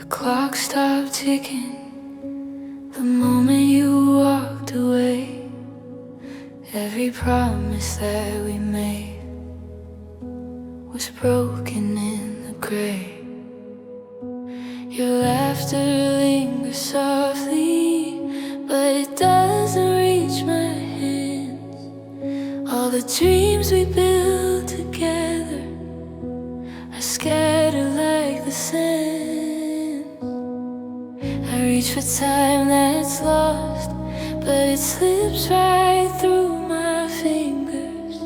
clock stopped ticking the moment you walked away. Every promise that we made was broken in the gray. Your laughter lingers softly, but it doesn't reach my hands. All the dreams we built together are scattered like the sand. I reach for time that's lost, but it slips right through my fingers.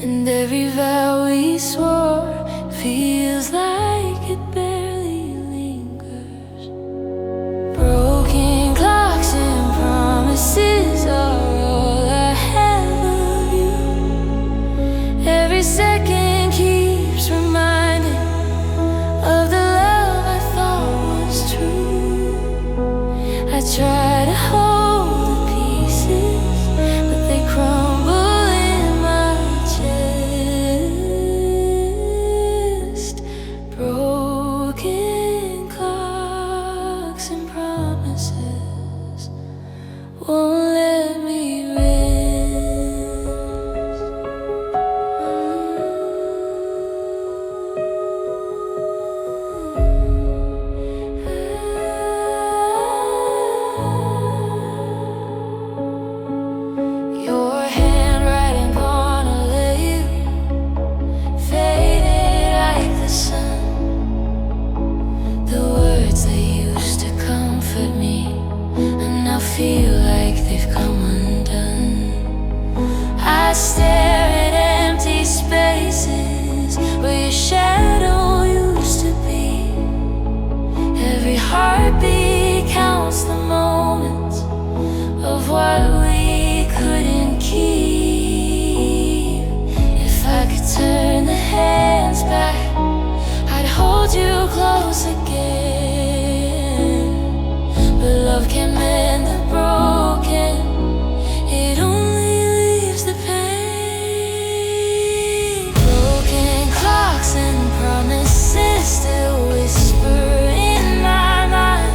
And every vow we swore feels like it barely lingers. Broken clocks and promises are all I have of you. Every second keeps reminding of the love I thought was true. I try to hold the pieces, but they crumble in my chest. Broken clocks and promises won't let me rest. Your handwriting gonna let you faded like the sun. The words that used to comfort me and now feel like they've come undone. I stare at empty spaces where your shadow used to be. Every heartbeat counts the moments of what we couldn't keep. If I could turn the hands back, I'd hold you close again. But love can mend the broken, it only leaves the pain. Broken clocks and promises still whisper in my mind.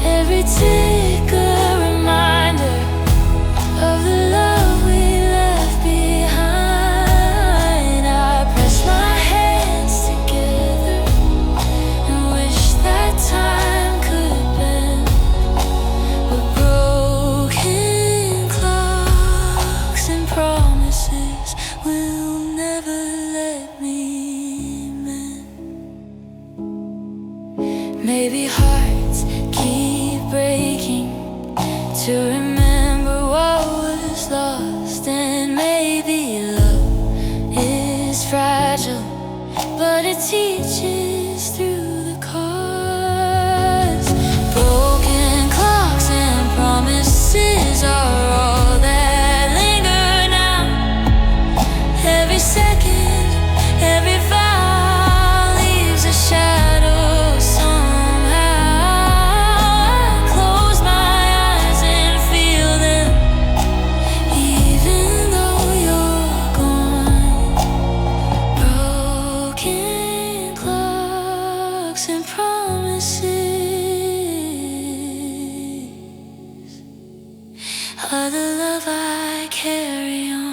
Every tick a reminder of the love we left behind. I press my hands together and wish that time could have been. But broken clocks and promises will never let me mend. Maybe hearts keep breaking to remember what was lost. And maybe love is fragile, but it teaches through the cause. Broken clocks and promises are all that linger now. Every second, every vow leaves a shadow somehow. I close my eyes and feel them, even though you're gone. Broken clocks and promises are the love I carry on.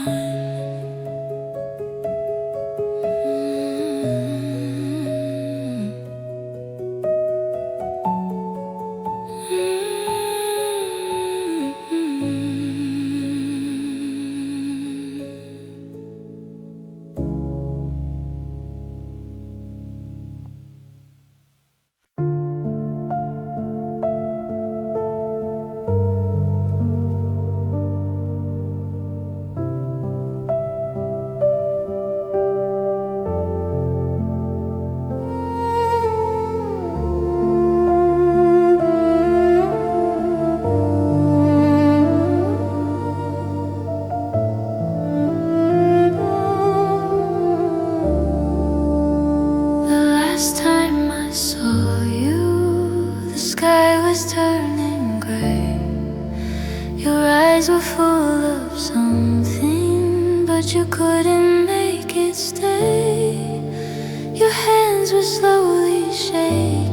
Turning gray. Your eyes were full of something, but you couldn't make it stay. Your hands were slowly shaking.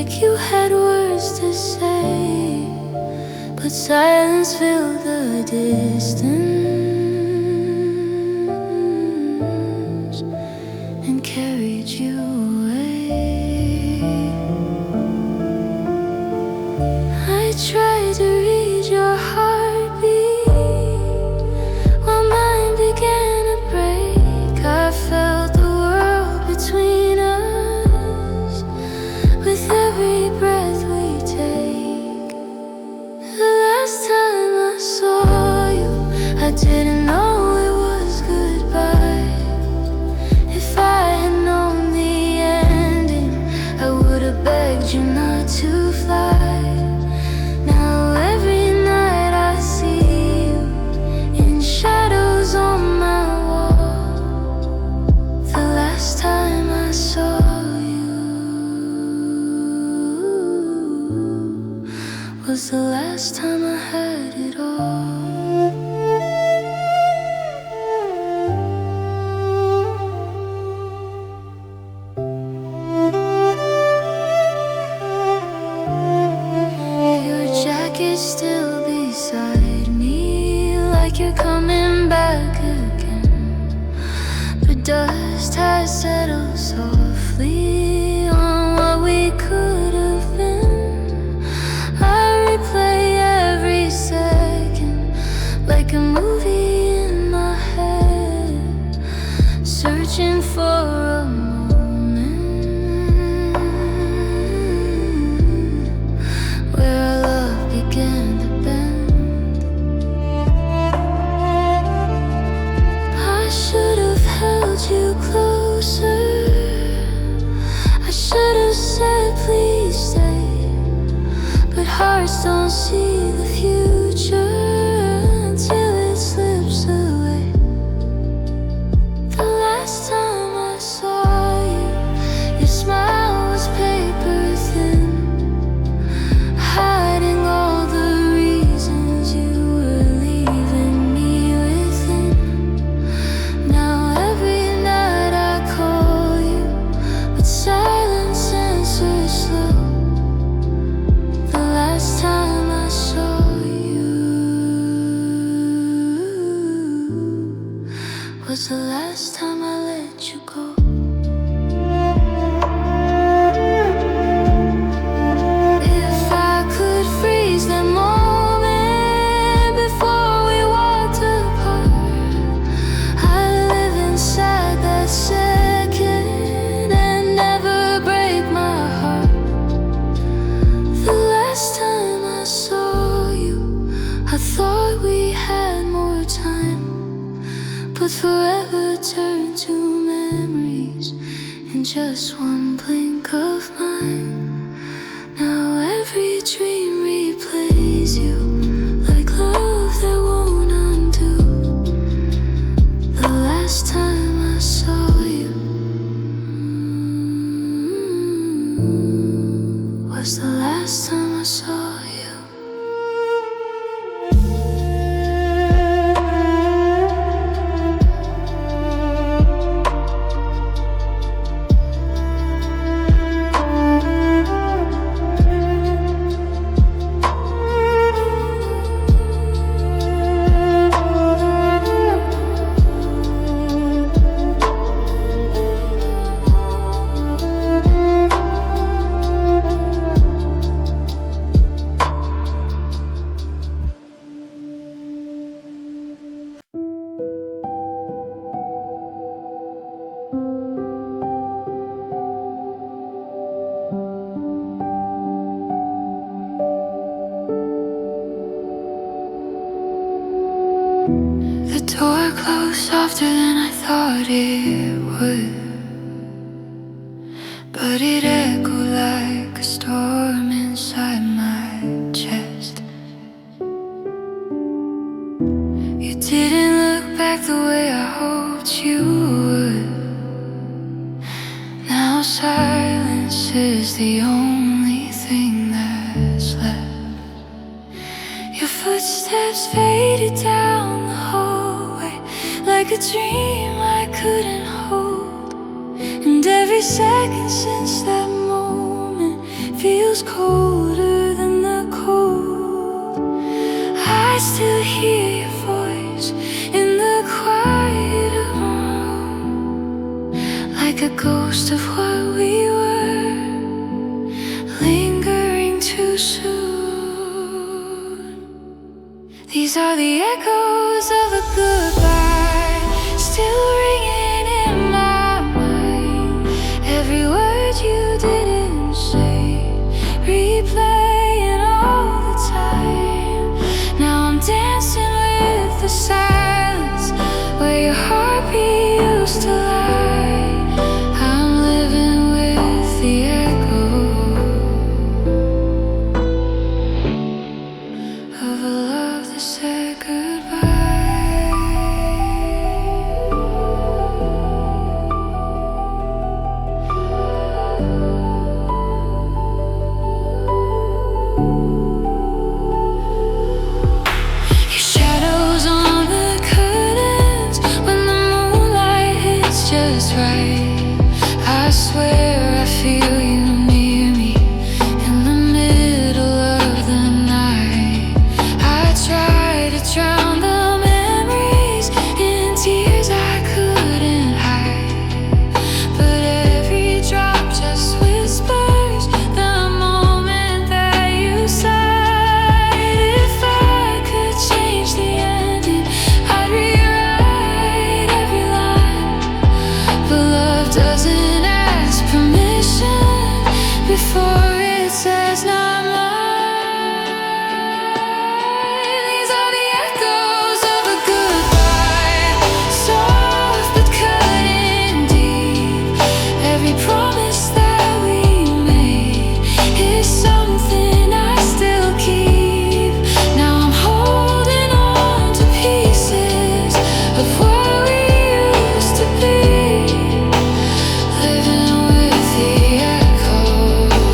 like you had words to say, but silence filled the distance and carried you away. I tried to read your heartbeat while mine began to break. I felt the world between us with every breath we take. The last time I saw you, I didn't know it was goodbye. If I had known the ending, I would have begged you not to fly. Now every night I see you in shadows on my wall. The last time I saw you was the last time I had it all. Your jacket still beside me, like you're coming back again. The dust has settled softly on what we could have been. I replay every second like a movie in my head, searching for a moment where our love began to bend. I should have held you closer. I should have said please stay, but hearts don't see the future until it slips away. The last time I saw you, your smile was paper thin, hiding all the reasons you were leaving me within. Now every night I call you, but silence answers slow. The last time I saw you was the last time I let you go. If I could freeze the moment before we walked apart, I'd live inside that second and never break my heart. The last time I saw you, I thought we had more time, but forever turned to memories in just one blink of mine. Now every dream replays you like love that won't undo. The last time I saw you was the last time I saw you. The door closed softer than I thought it would, but it echoed like a storm inside my chest. You didn't look back the way I hoped you would. Now silence is the only thing that's left. Your footsteps faded down the hallway like a dream I couldn't hold. And every second since that moment feels colder than the cold. I still hear your voice in the quiet of my room, like a ghost of what we were, lingering too soon. These are the echoes of a goodbye, still ringing in my mind. Every word you didn't say, replaying all the time. Now I'm dancing with the silence where your heartbeat used to lie. I'm living with the echo of a love that said goodbye. Your shadows on the curtains when the moonlight hits just right. I swear I feel you near me in the middle of the night. I try to drown the memories in tears I couldn't hide, but every drop just whispers the moment that you sighed. If I could change the ending, I'd rewrite every line, but love doesn't ask permission before it says not mine. These are the echoes of a goodbye, soft but cutting deep. Every promise that we made is something I still keep. Now I'm holding on to pieces of what we used to be, living with the echoes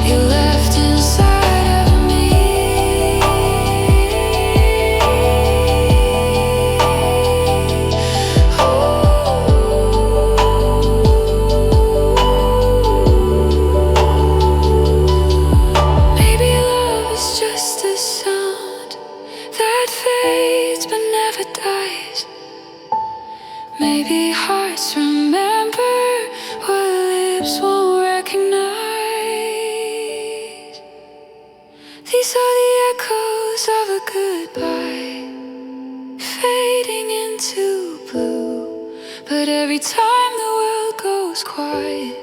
you left inside of me. Maybe love is just a sound that fades but never dies. Maybe hearts remember what lips won't recognize. These are the echoes of a goodbye, fading into blue. But every time the world goes quiet,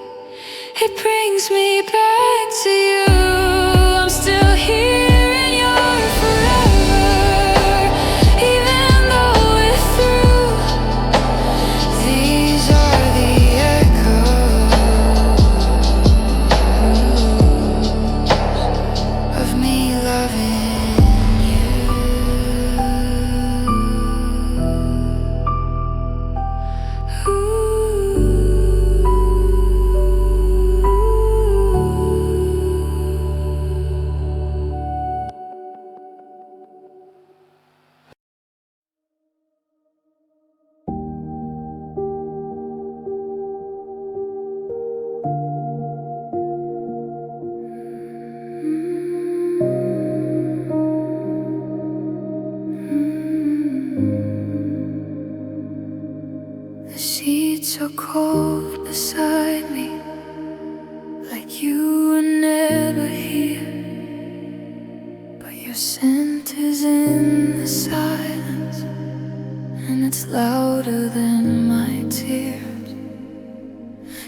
it brings me back to you. I'm still here in your forever, even though we're through. These are the echoes of me loving you. The sheets are cold beside me, like you were never here. But your scent is in the silence, and it's louder than my tears.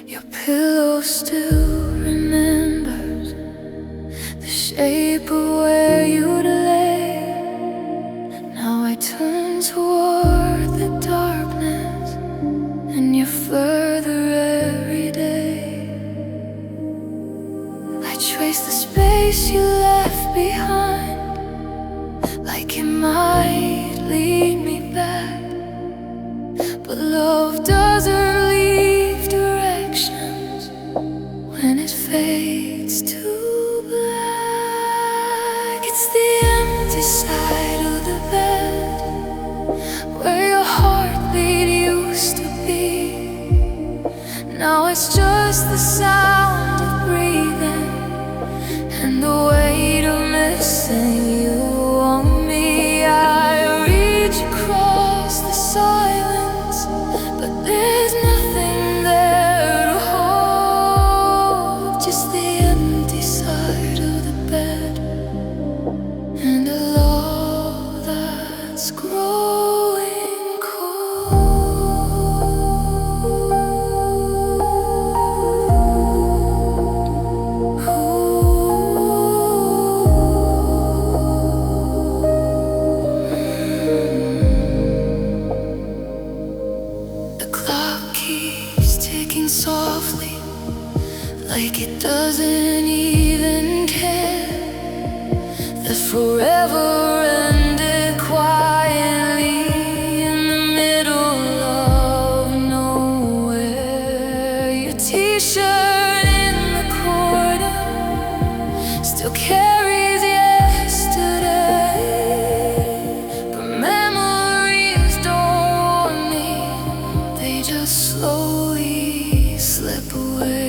Your pillow still remembers the shape of where you'd lay. Now I turn toward the darkness, and you're further every day. I trace the space you left behind, like it might lead me back. But love doesn't leave directions when it fades to black. It's the empty side of the bed where your heartbeat used to be. Now it's just clock keeps ticking softly, like it doesn't even care that forever ended quietly in the middle of nowhere. Your t-shirt in the corner still carries yesterday, but memories don't want me, they just slowly slip away.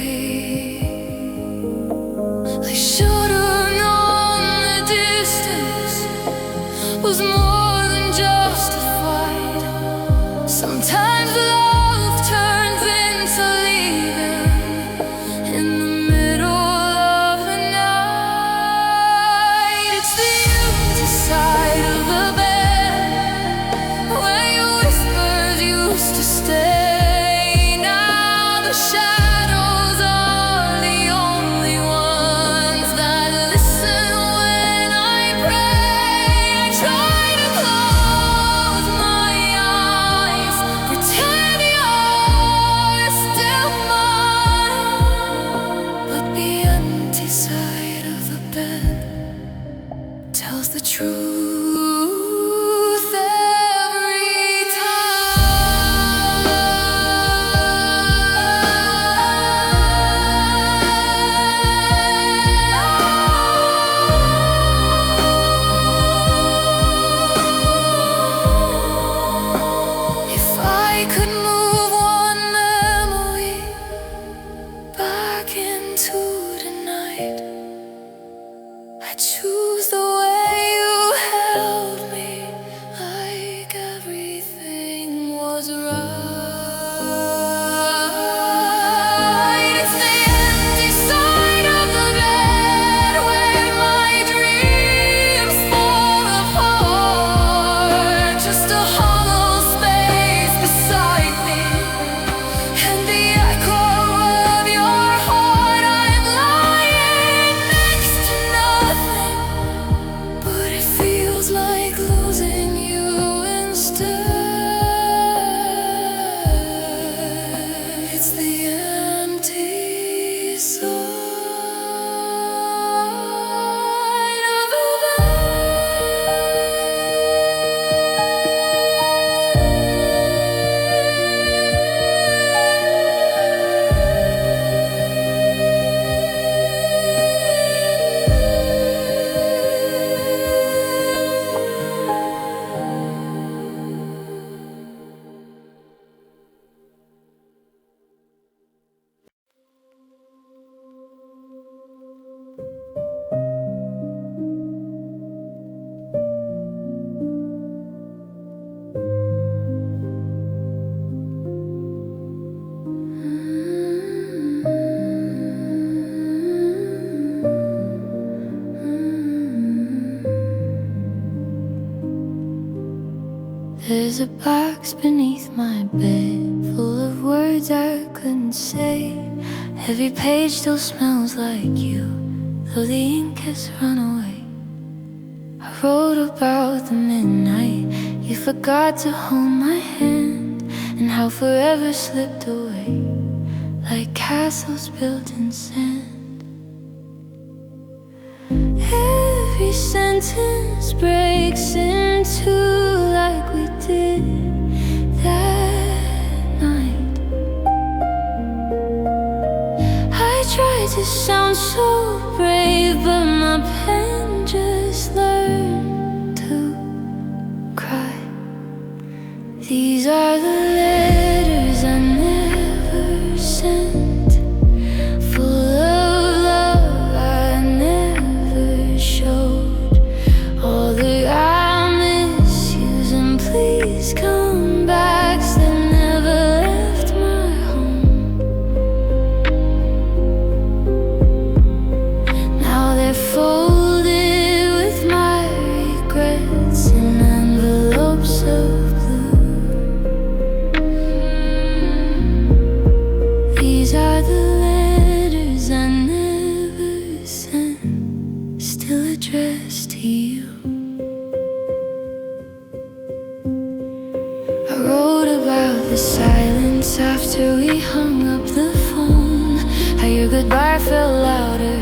I should've known the distance was more than justified. Sometimes love turns into leaving in the middle of the night. It's the empty side of the bed where your whispers used to stay. Now the shadows are the only ones that listen when I pray. I try to close my eyes, pretend you're still mine, but the empty side of the bed tells the truth every time. If I could move one memory back into tonight, I'd choose the way you held me, like everything was right. It's the empty side of the bed where my dreams fall apart. Just a hollow space beside me, and the echo of your heart. I'm lying next to nothing, but it feels like losing you instead. It's the empty side of the There's a box beneath my bed, full of words I couldn't say. Every page still smells like you, though the ink has run away. I wrote about the midnight you forgot to hold my hand, and how forever slipped away like castles built in sand. Every sentence breaks in two like we did that night. I tried to sound so brave, but my pen just learned to cry. These are the letters I never sent, full of love I never showed. All the I miss yous and please come back that never left my home. Now they're folded After we hung up the phone, how your goodbye felt louder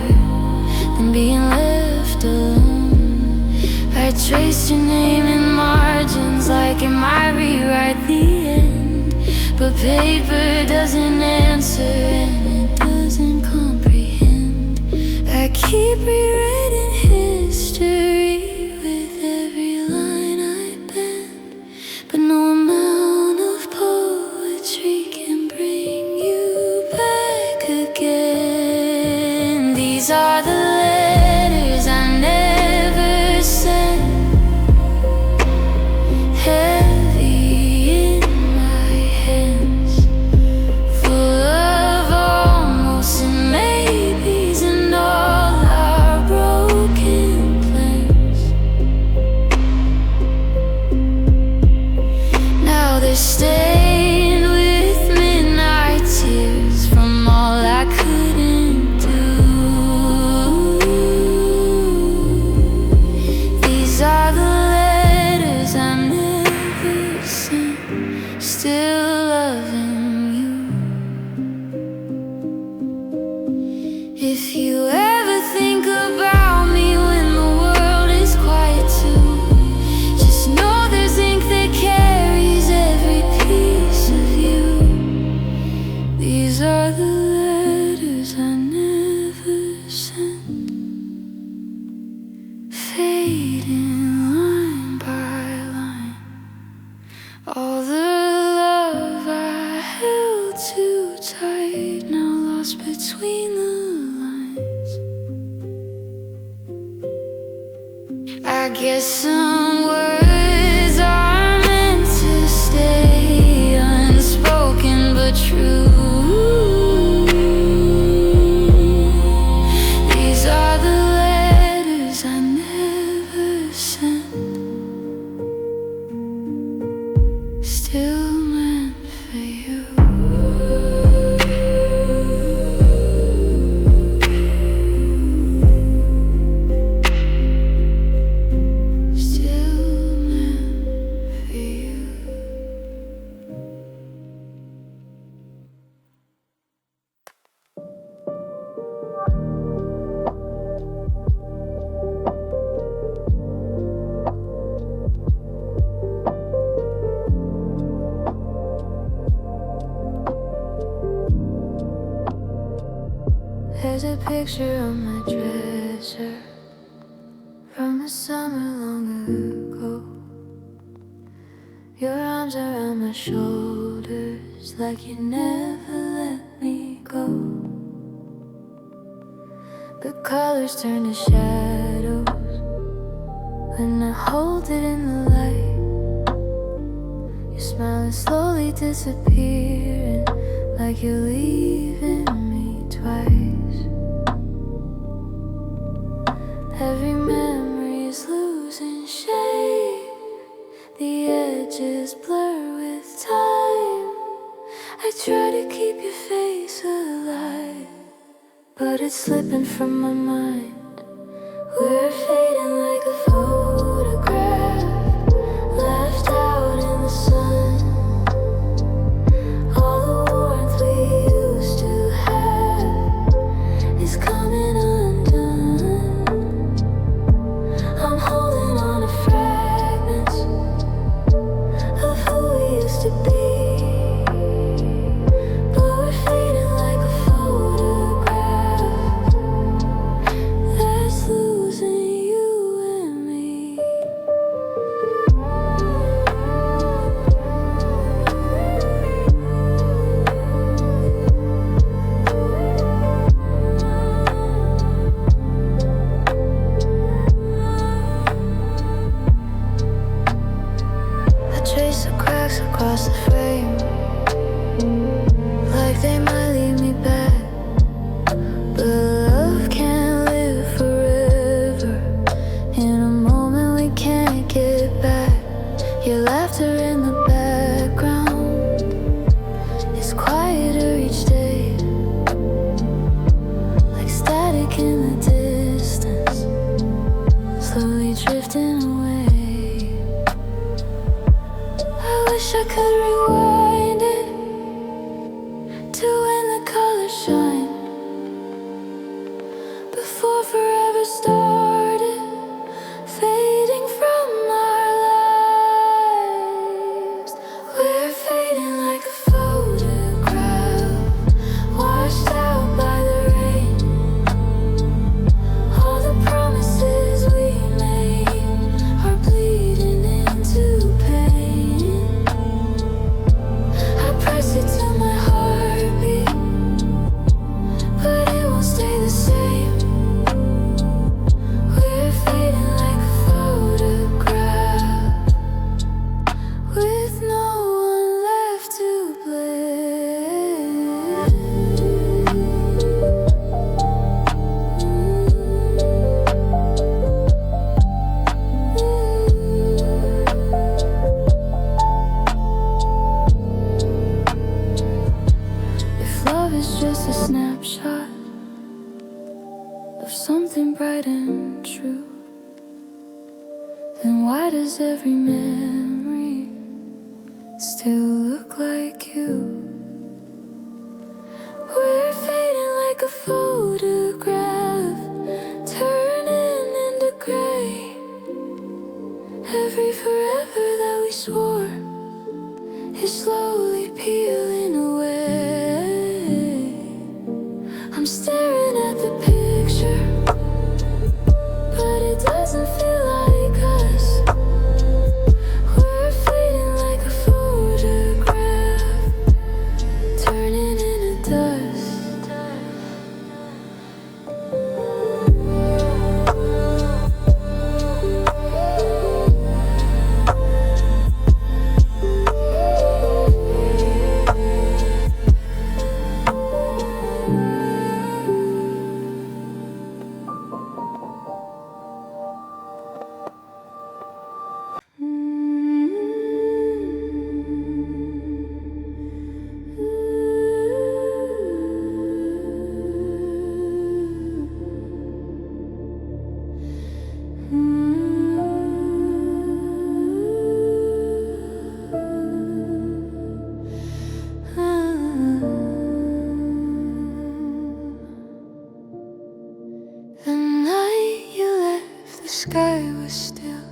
than being left alone. I traced your name in margins like it might rewrite the end, but paper doesn't answer and it doesn't comprehend. I keep rewriting history with every line I bend, but no amount of poetry can bring you back again. These are the letters I never sent, heavy in my hands, full of almost and maybes and all our broken plans. Now they're stained with midnight tears from all I couldn't do. These are the letters I never sent, still loving you. If you ever think about me when the world is quiet too, just know there's ink that carries every piece of you. These are the letters I never sent, fading line by line. All the love I held too tight, now lost between the lines. I guess some words are meant to stay unspoken but true. These are the letters I never sent, still meant for you. Still meant for you. There's a picture on my dresser from the summer long ago. Your arms around my shoulders like you never let me go. The colors turn to shadows when I hold it in the light. Your smile is slowly disappearing like you're leaving me twice. Every memory is losing shape, the edges blur with time. I try to keep your face alive, but it's slipping from my mind. We're fading like a photograph left out in the sun. All the warmth we used to have is coming undone. I'm holding on to fragments of who we used to be, but we're fading like a photograph that's losing you and me. I trace the cracks across the frame like they might lead me back, but love can't live forever. In a moment we can't get back. Your laughter in the background is quieter each day, like static in the distance, slowly drifting away. I wish I could rewind it just a snapshot of something bright and true, then why does every memory still look like you? We're fading like a photograph, turning into gray. Every forever that we swore is slowly peeling away. I'm staring at the picture, but it doesn't feel like us. We're fading like a photograph, turning into dust. The sky was still,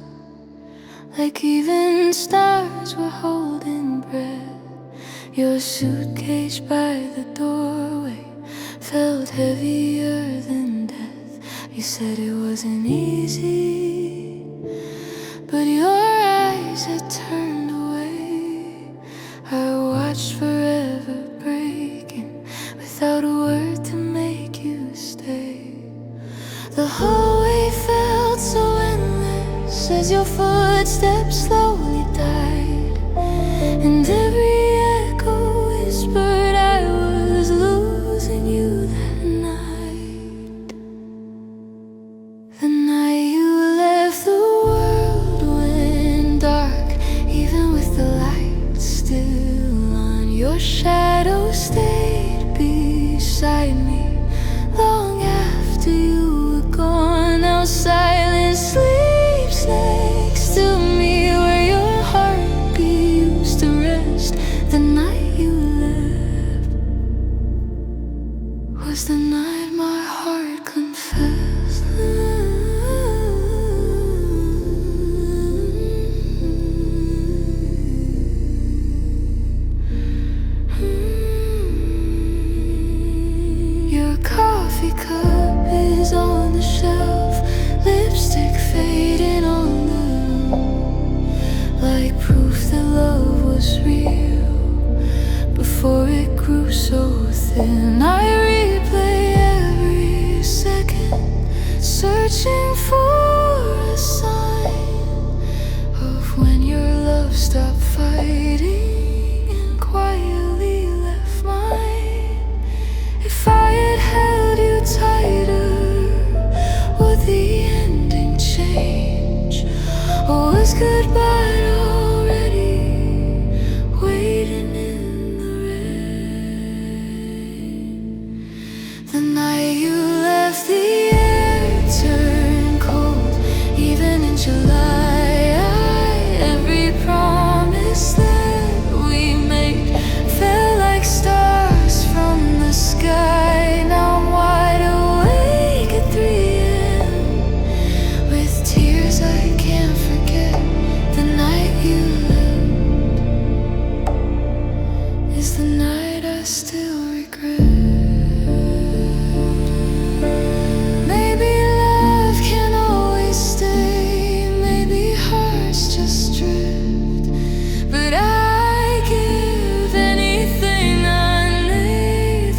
like even stars were holding breath. Your suitcase by the doorway felt heavier than death. You said it wasn't easy, but your eyes had turned away. I watched forever breaking without a word to make you stay. The hallway felt so endless as your footsteps slowly died, and every echo whispered I was losing you that night. The night you left, the world went dark, even with the lights still on. Your shadow stayed beside me long after you were gone. Now silence sleeps next to me, where your heartbeat used to rest. The night you left was the night my heart confessed. Your coffee cup is on the shelf, lipstick fading on the room, like proof that love was real before it grew so thin. I replay every second, searching for a sign of when your love stopped fighting and quietly left mine. If I had held you tighter, would the ending change? Or was goodbye already waiting in the rain? The night you left, the air turned cold, even in July. Every promise that we made fell like stars from the sky. Now I'm wide awake at 3 a.m. with tears I can't forget. The night you left is the night I still regret. Maybe love can always stay, maybe hearts just drift, but I give anything I need.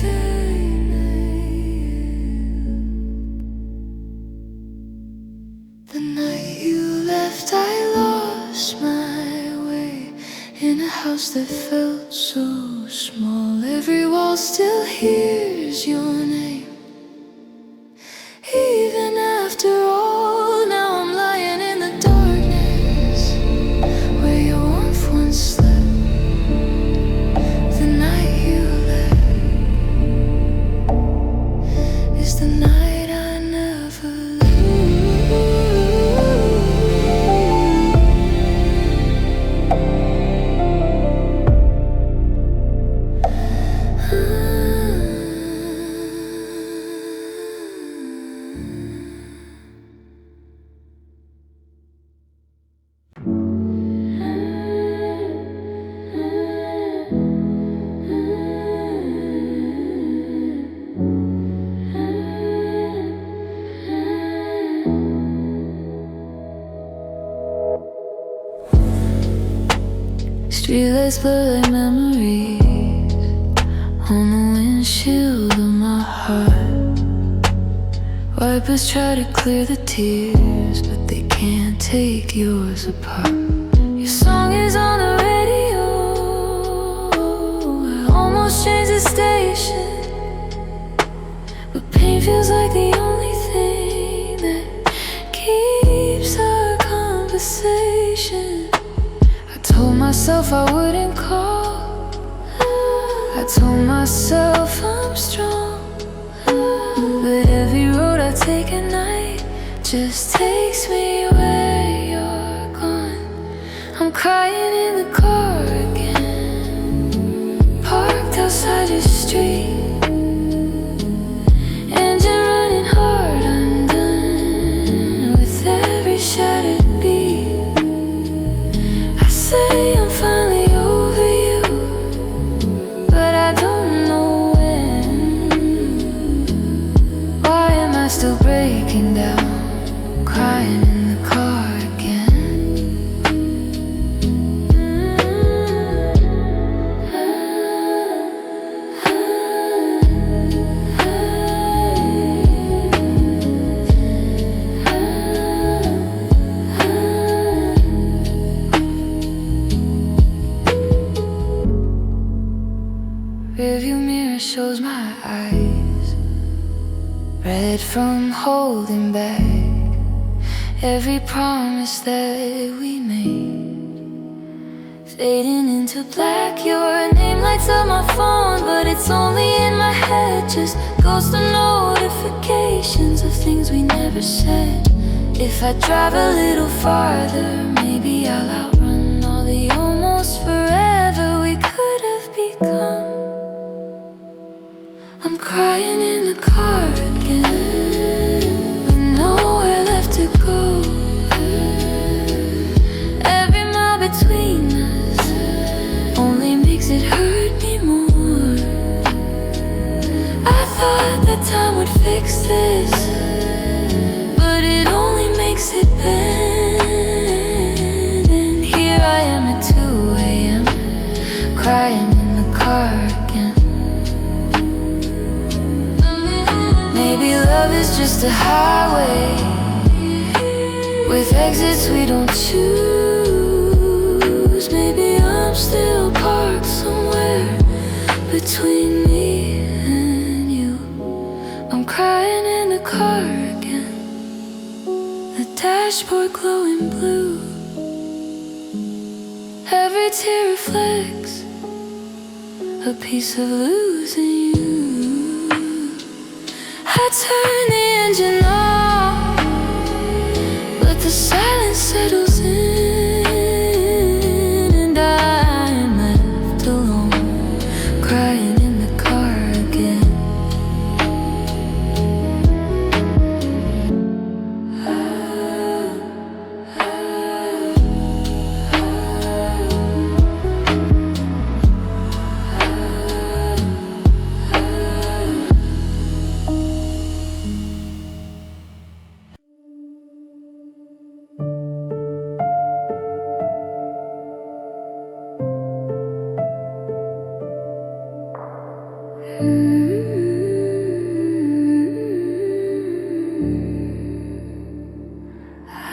The night you left, I lost my way in a house that felt so small. Every wall still hears your name, even after all. Now I'm lying in the darkness where your warmth once slept. The night you left Streetlights blur like memories on the windshield of my heart. Wipers try to clear the tears, but they can't take yours apart. Your song is on the radio, I almost changed the station, but pain feels like the only thing that keeps our conversation. I told myself I wouldn't call, I told myself I'm strong, but every road I take at night just takes me where you're gone. I'm crying in the car again, parked outside your street, engine running hard, I'm done with every shattered beat. I say I'm finally over you, but I don't know when. Why am I still breaking down, crying in the car again? Rearview mirror shows my eyes red from holding back every promise that we made, fading into black. Your name lights up my phone, but it's only in my head, just ghost of notifications of things we never said. If I drive a little farther, maybe I'll outrun all the almost forever we could have become. I'm crying in the car again, with nowhere left to go. Every mile between us only makes it hurt me more. I thought that time would fix this, but it only makes it bad. And here I am at 2 a.m. crying in the car again. Maybe love is just a highway with exits we don't choose. Maybe I'm still parked somewhere between me and you. I'm crying in the car again, the dashboard glowing blue. Every tear reflects a piece of losing you. I turn the engine on, but the silence settles in, and I am left alone, crying in the car again.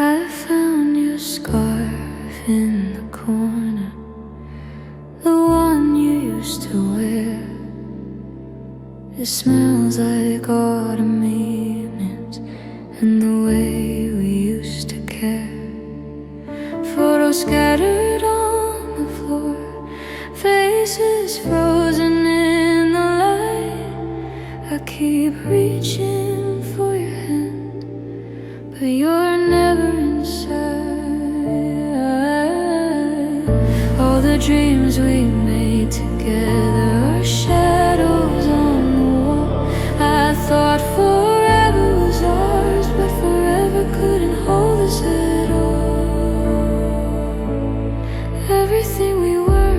I found your scarf in the corner, the one you used to wear. It smells like autumn evenings and the way we used to care. Photos scattered on the floor, faces frozen in the light. I keep reaching for your hand, but you're never inside. All the dreams we made together are shadows on the wall. I thought forever was ours, but forever couldn't hold us at all. Everything we were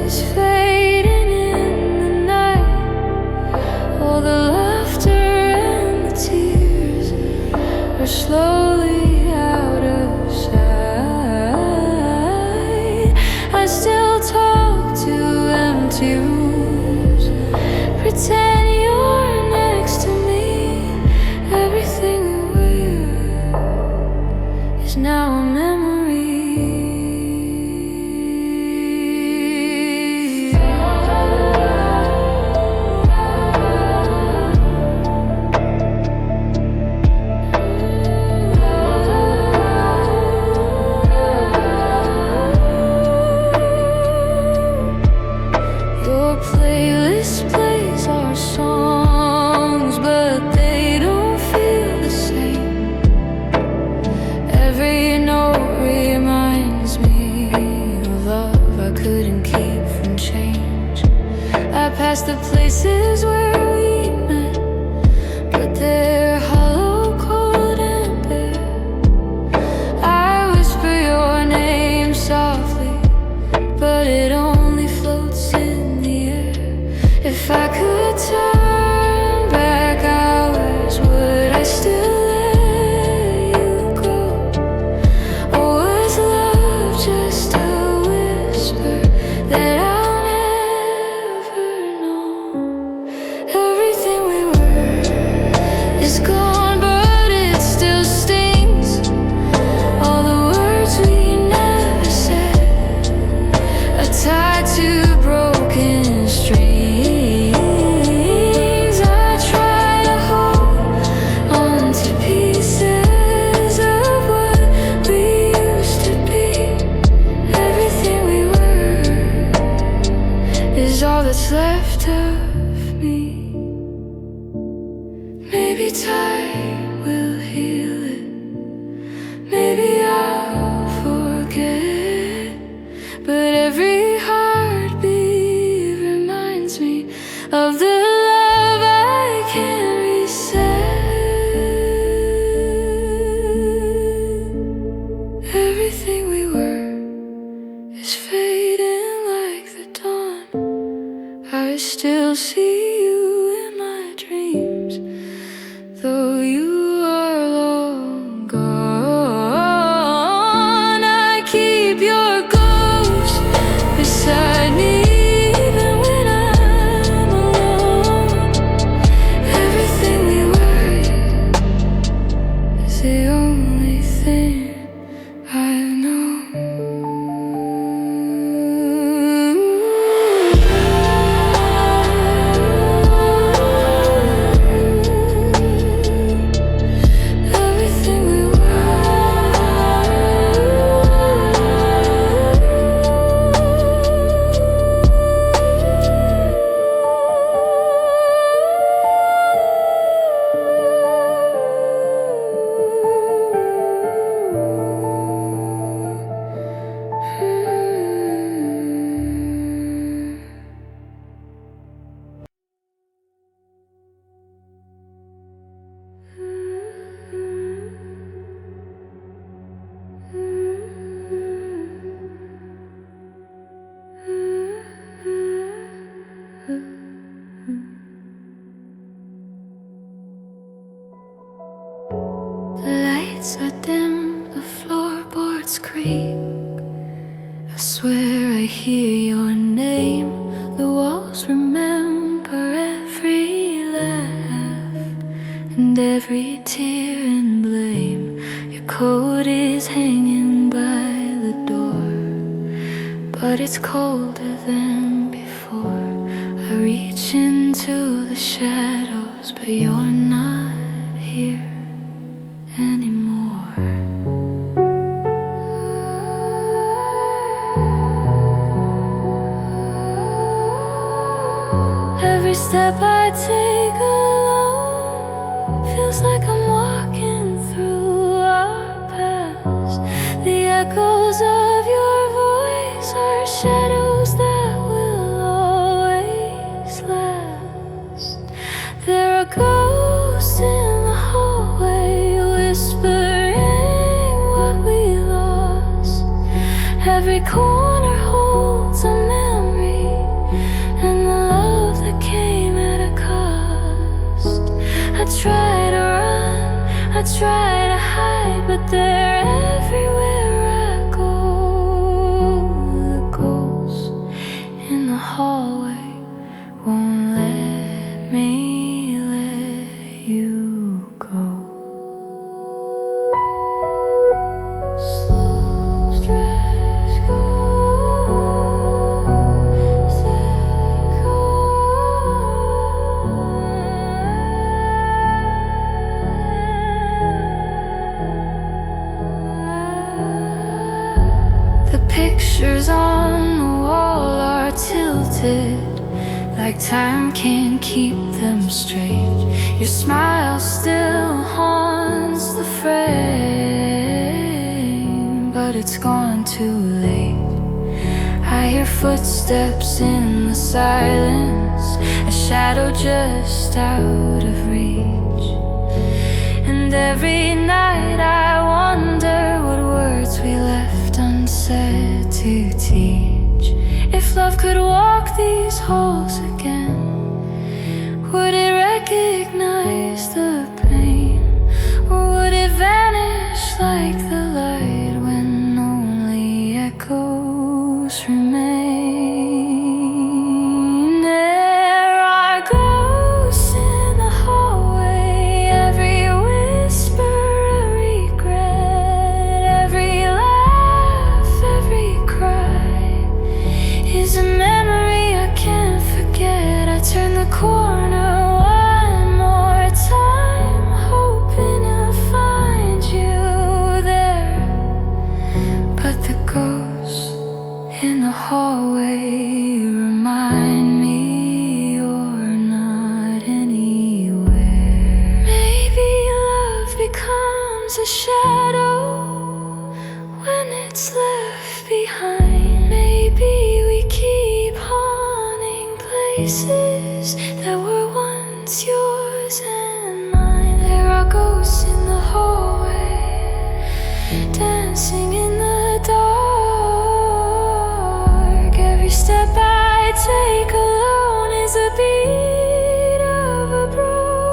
is fading in the night. All the laughter and the tears are slowly out of sight. I still past the places where we met, but they're hollow, cold and bare. I whisper your name softly, but it only floats in the air. If I could turn back hours, would I still let you go? Or was love just a whisper that I'll never know? Everything we were is gone, but it still stings. All the words we never said are tied to broken strings. I try to hold on to pieces of what we used to be. Everything we were is all that's left of me. Maybe time will heal it. Maybe I'll forget. But every heartbeat reminds me of the love I can't reset. Everything we were is fading like the dawn. I still see you in my dreams, though you are long gone. I keep your ghost beside me even when I'm alone. Everything we were is the only thing I've known. Everything we The lights are dim, the floorboards creak. I swear I hear your name. The walls remember every laugh and every tear and blame. Your coat is hanging by the door, but it's colder than before. I reach into the shadows, but you're not here anymore. Every step I take alone feels like I'm walking through our past. The echoes of your voice are shadows that will always last. There are ghosts in the hallway whispering what we lost. Every corner holds a memory and the love that came at a cost. I try to run, I try to hide, but they're everywhere I go. The ghosts in the hallway won't let me let you go. Slow stretch goes, let go. The pictures on the wall are tilted, like time can't keep them straight. Your smile still haunts the frame, but it's gone too late. I hear footsteps in the silence, shadow just out of reach. And every night I wonder what words we left unsaid to teach. If love could walk these halls again, would it recognize the pain? Or would it vanish like the light when only echoes remain? There are ghosts in the hallway, every whisper a regret, every laugh, every cry is a memory I can't forget. I turn the corner one more time, hoping to find you there. But the ghosts in the hallway remind me you're not anywhere. Maybe love becomes a shadow when it's left behind. Maybe we keep haunting places that were once yours and mine. There are ghosts in the hallway, dancing in the dark. Every step I take alone is a beat of a broken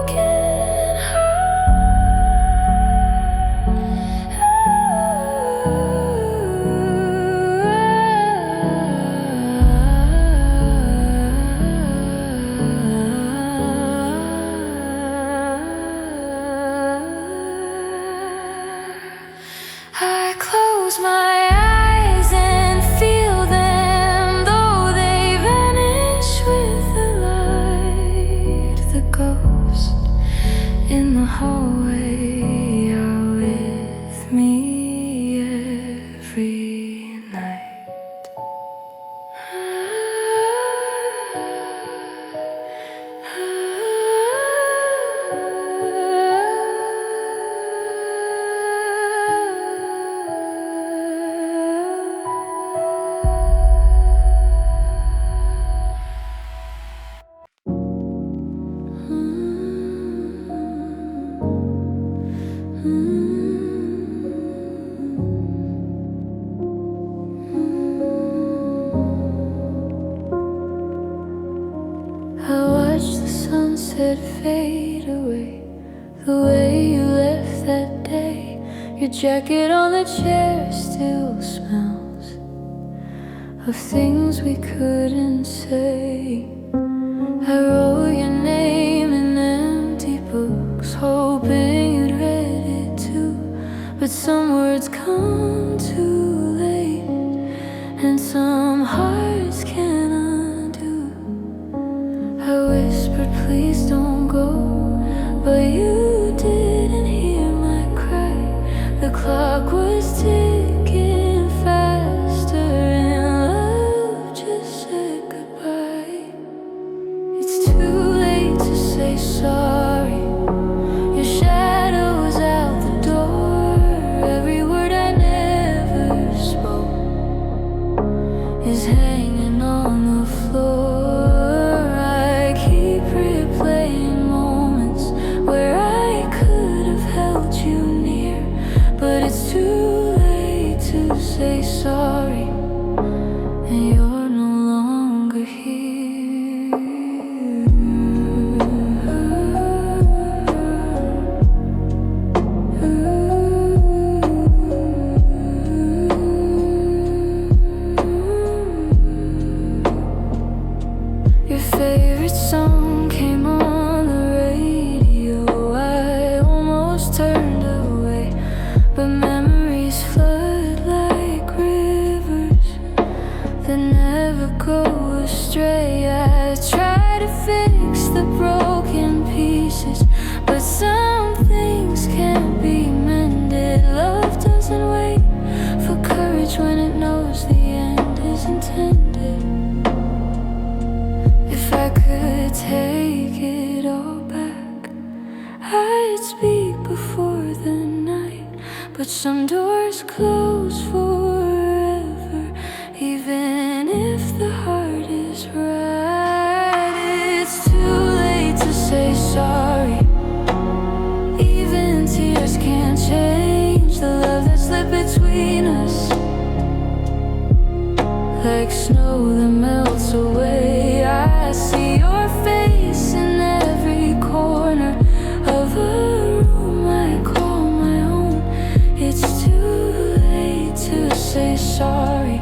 I close my eyes and feel them, though they vanish with the light. The ghosts in the hallway are with me every night. I watch the sunset fade away, the way you left that day. Your jacket on the chair still smells of things we couldn't say. I wrote your name in empty books, hoping you'd read it too. But some words come too late, and some hearts can't undo. I whispered, please don't go, but you didn't hear my cry. The clock was ticking faster, and love just said goodbye. It's too late to say sorry. Your shadow's out the door. Every word I never spoke is hanging on the floor. I keep replaying moments where I could have held you near, but it's too late to say sorry, and you're no longer here. Your favorite song came on the radio. I almost turned away, but memories flood like rivers that never go astray. I try to fix the broken pieces, but some things can't be mended. Love doesn't wait for courage when it knows the end is intended. If I could take it all back, I'd speak before the night. But some doors close forever, even if the heart is right. It's too like snow that melts away. I see your face in every corner of a room I call my own. It's too late to say sorry,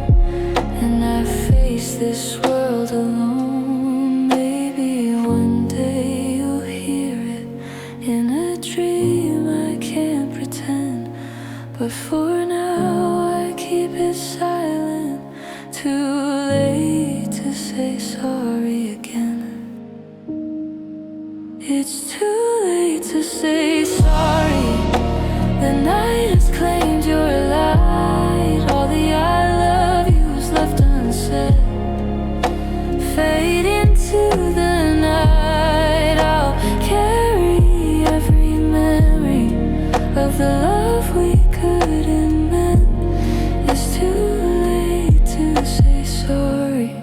and I face this world alone. Maybe one day you'll hear it in a dream. I can't pretend, but for now I keep it silent. Too late to say sorry again. It's too late to say sorry. The night has claimed your light. All the I love yous left unsaid fade into the night. I'll carry every memory of the love we couldn't mend. It's too late to say sorry,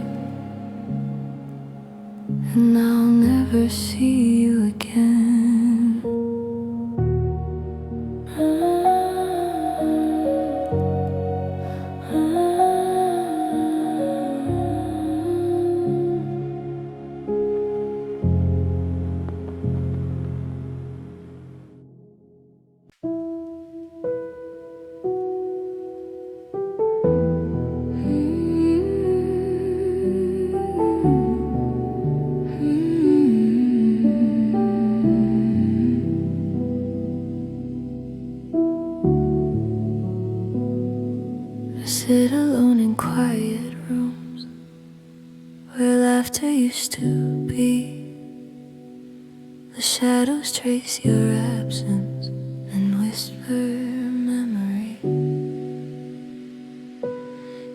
and I'll never see you again. Sit alone in quiet rooms where laughter used to be. The shadows trace your absence and whisper memory.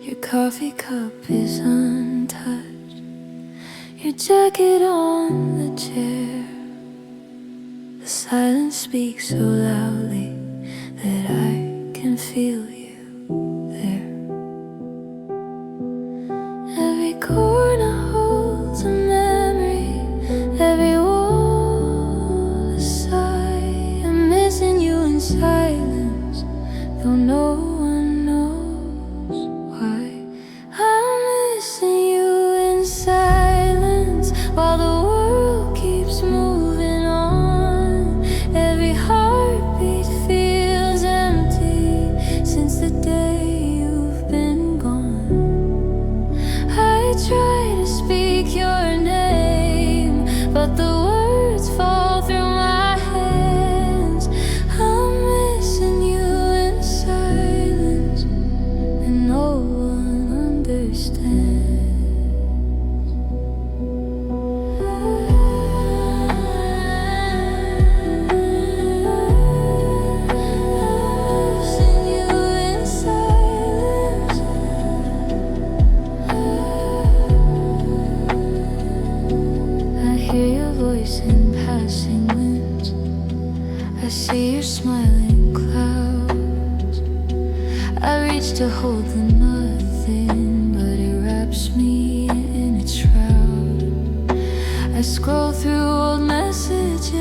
Your coffee cup is untouched, your jacket on the chair. The silence speaks so loudly that I can feel you there. Every corner holds a memory, every wall a sigh. I'm missing you in silence, though no one knows why. I'm missing you in silence while the world keeps moving on. Every heartbeat feels empty since the day you've been gone. I try to speak your name, but the words fall through my hands. I'm missing you in silence, and no one understands. Missing you in silence. I hear your voice in passing winds. I see your smiling clouds. I reach to hold the nothing, but it wraps me in its shroud. I scroll through old messages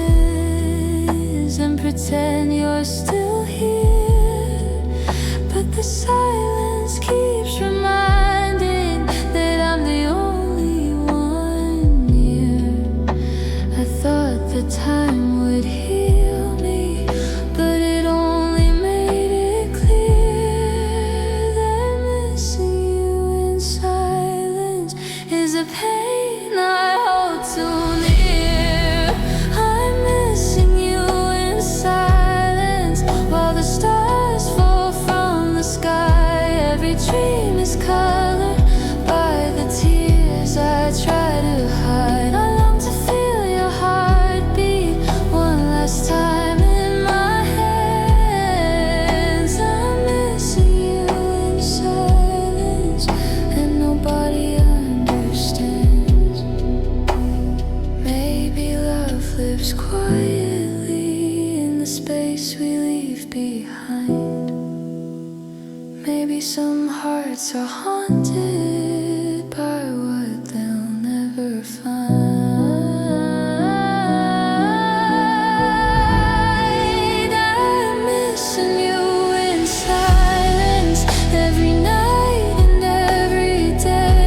and pretend you're still here, but the silence keeps reminding that I'm the only one near. I thought the time would heal me, but it only made it clear that missing you in silence is a pain I hold too near. I'm missing you in silence while the stars fall from the sky. Every dream is colored by the tears I try to hide. I long to feel your heartbeat one last time in my hands. I'm missing you in silence, and nobody understands. Maybe love lives quietly in the space we leave behind. Maybe some hearts are haunted by what they'll never find. I'm missing you in silence every night and every day.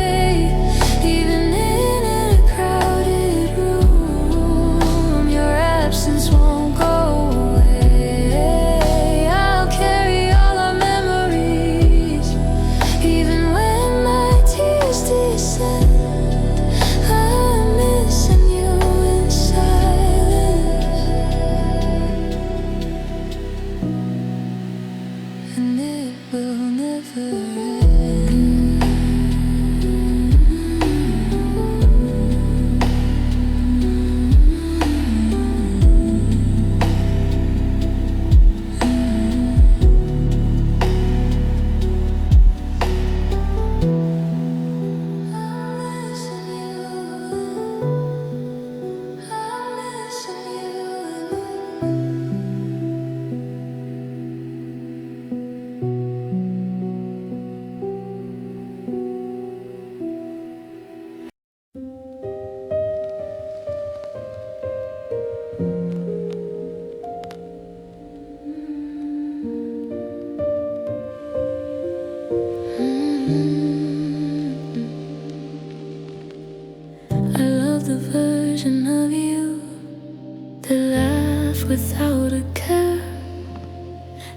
without a care.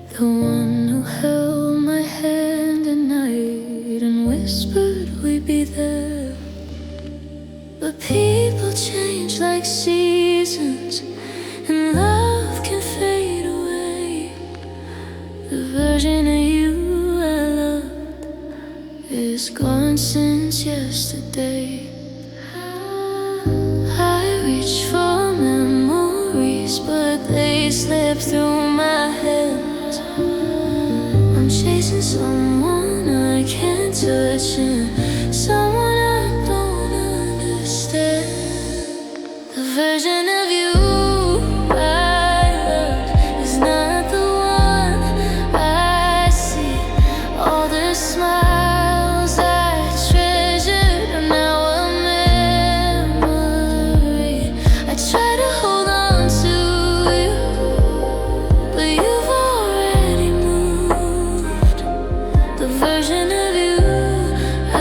The one who held my hand at night and whispered we'd be there. But people change like seasons, and love can fade away. The version of you I loved is gone since yesterday. I reach for memories, but they slip through my hands. I'm chasing someone I can't touch, and someone I don't understand. The version of you I love is not the one I see. All the smiles I treasured are now a memory. I try to hold on to you, but you've already moved. The version of you I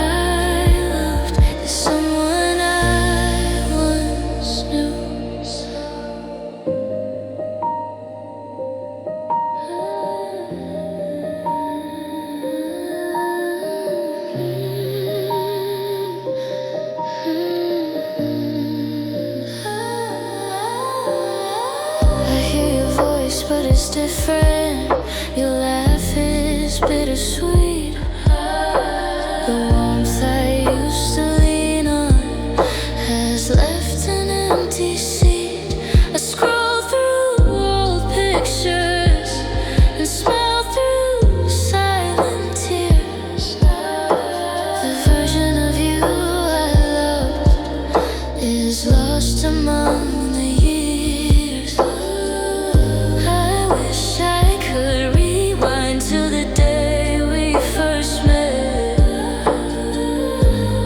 loved is someone I once knew. I hear your voice, but it's different. Your laugh is bittersweet. The warmth I used to lean on has left an empty seat. I scroll through old pictures and smell through silent tears. The version of you I loved is lost among the years. I wish I could rewind to the day we first met,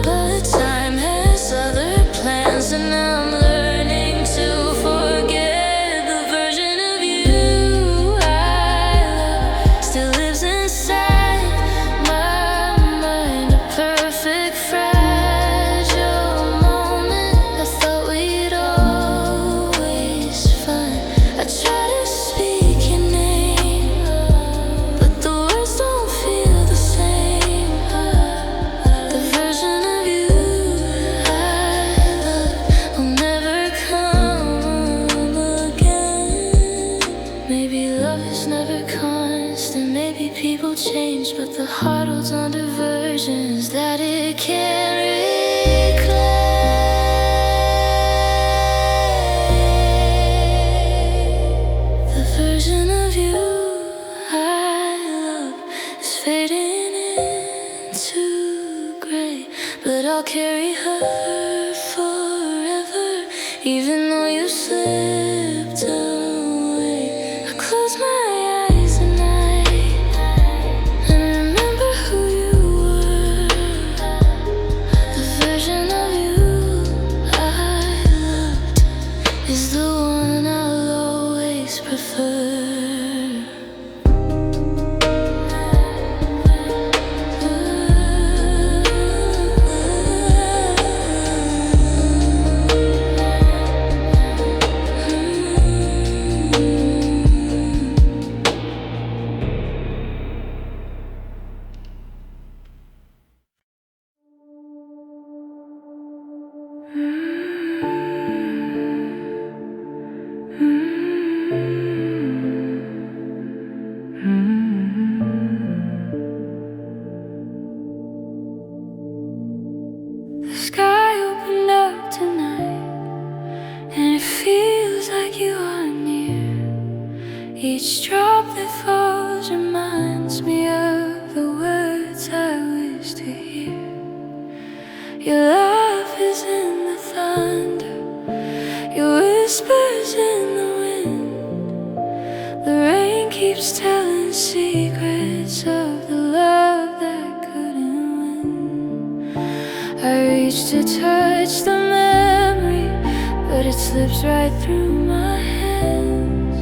but time has other plans, and I'm learning to forget. The version of you I love still lives inside my mind. A perfect fragile moment I thought we'd always find. I try to speak your name, but the words don't feel the same. The version of you I love will never come again. Maybe love is never constant, maybe people change, but the heart holds on to versions that it can't reclaim. The version of you I love is fading into gray, but I'll carry her forever, even though you slipped away. I close my eyes at night and remember who you were. The version of you I loved is the one I'll always prefer. The sky opened up tonight, and it feels like you are near. Each drop that falls reminds me of the words I wish to hear. Your love is in the thunder, your whispers in the wind. The rain keeps telling secrets of the love that couldn't win. I reach to touch the memory, but it slips right through my hands.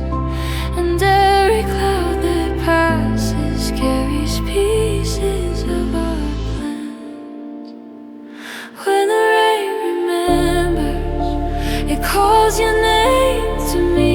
And every cloud that passes carries pieces of our plans. When the rain remembers, it calls your name to me,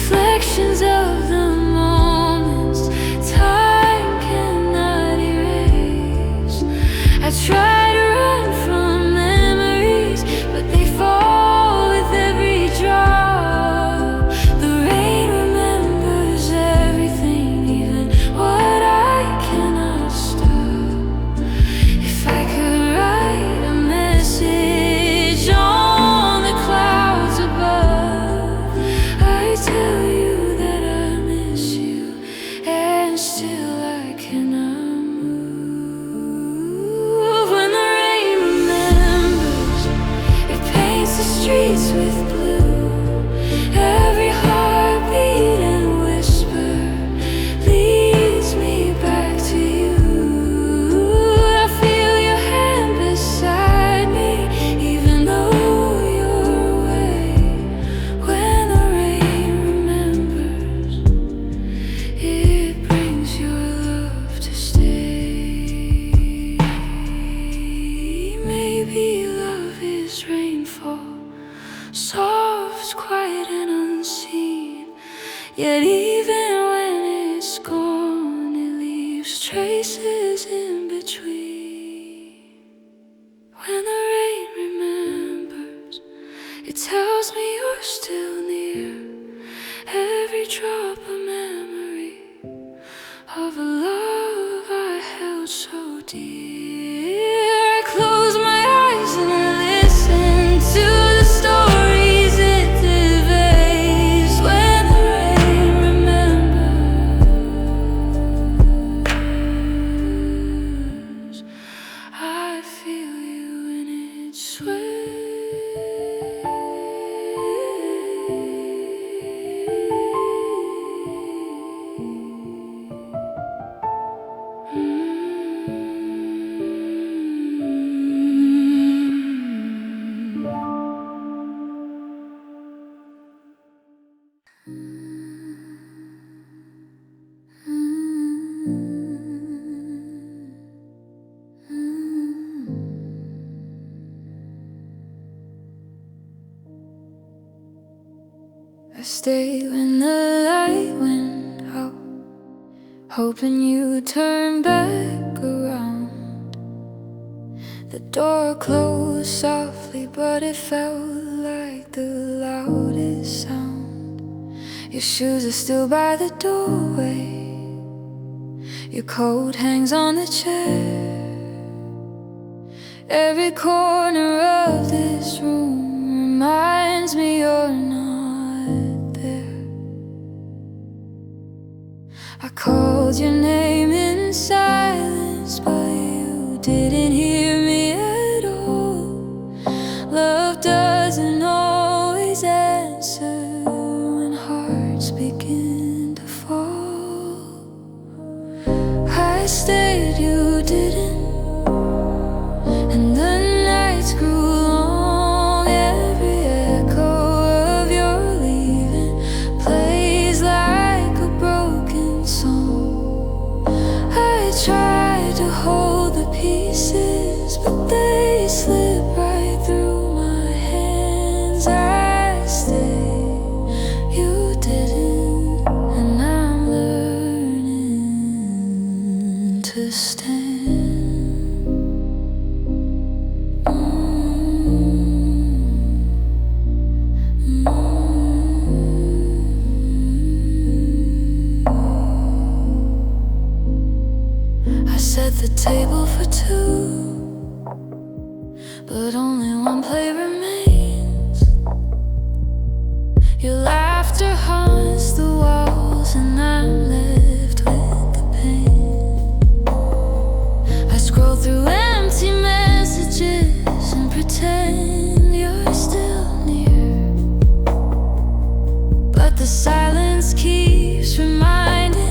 reflections of the moments time cannot erase. I try to run from memories, but they fall with every drop. The rain remembers everything, even what I cannot stop. If I could write a message on the clouds above, I tell you that I miss you, and still I cannot move. When the rain remembers, it paints the streets with blue. Every heartbeat and whisper leads me back to you. I feel your hand beside me, even though you're away. When the rain remembers, it brings your love to stay. Maybe love is rainfall, soft, quiet and unseen. Yet even when it's gone, it leaves traces in between. When the rain remembers, it tells me you're still near. Every drop a memory of a love I held so dear. I close my eyes and listen to the stories it devays. When the rain remembers, I feel you in its sway. I stayed when the light went out, hoping you'd turn back around. The door closed softly, but it felt like the loudest sound. Your shoes are still by the doorway, your coat hangs on the chair. Every corner of this room reminds me you're not there. I called your name in silence, but you didn't hear me at all. Love doesn't always answer when hearts begin to fall. I stayed, you didn't, and the nights grew long. Every echo of your leaving plays like a broken song. I tried to hold the pieces, but they slip right through my hands. I stayed, you didn't, and I'm learning to stand. I set the table for two, but only one plate remains. Your laughter haunts the walls, and I'm left with the pain. I scroll through empty messages and pretend you're still near, but the silence keeps reminding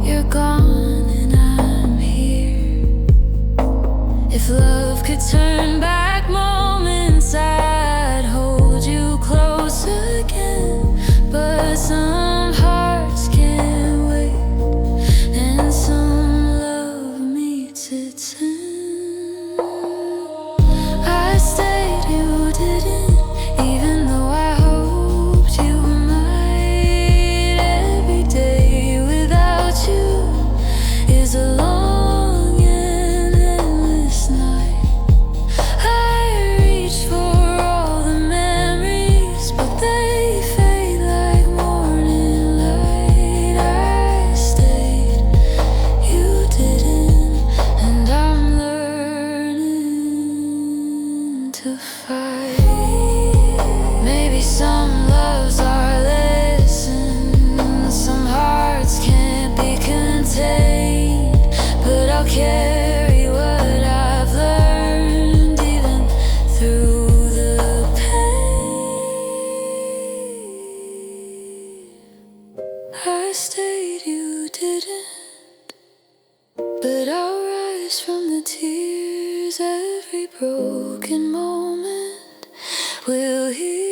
you're gone and I'm here. If love could turn back moments, I'd hold you close again. But some hearts can't wait, and some love meets its end. I stayed, you didn't, even though I hoped you stayed, you didn't. But I'll rise from the tears. Every broken moment will heal.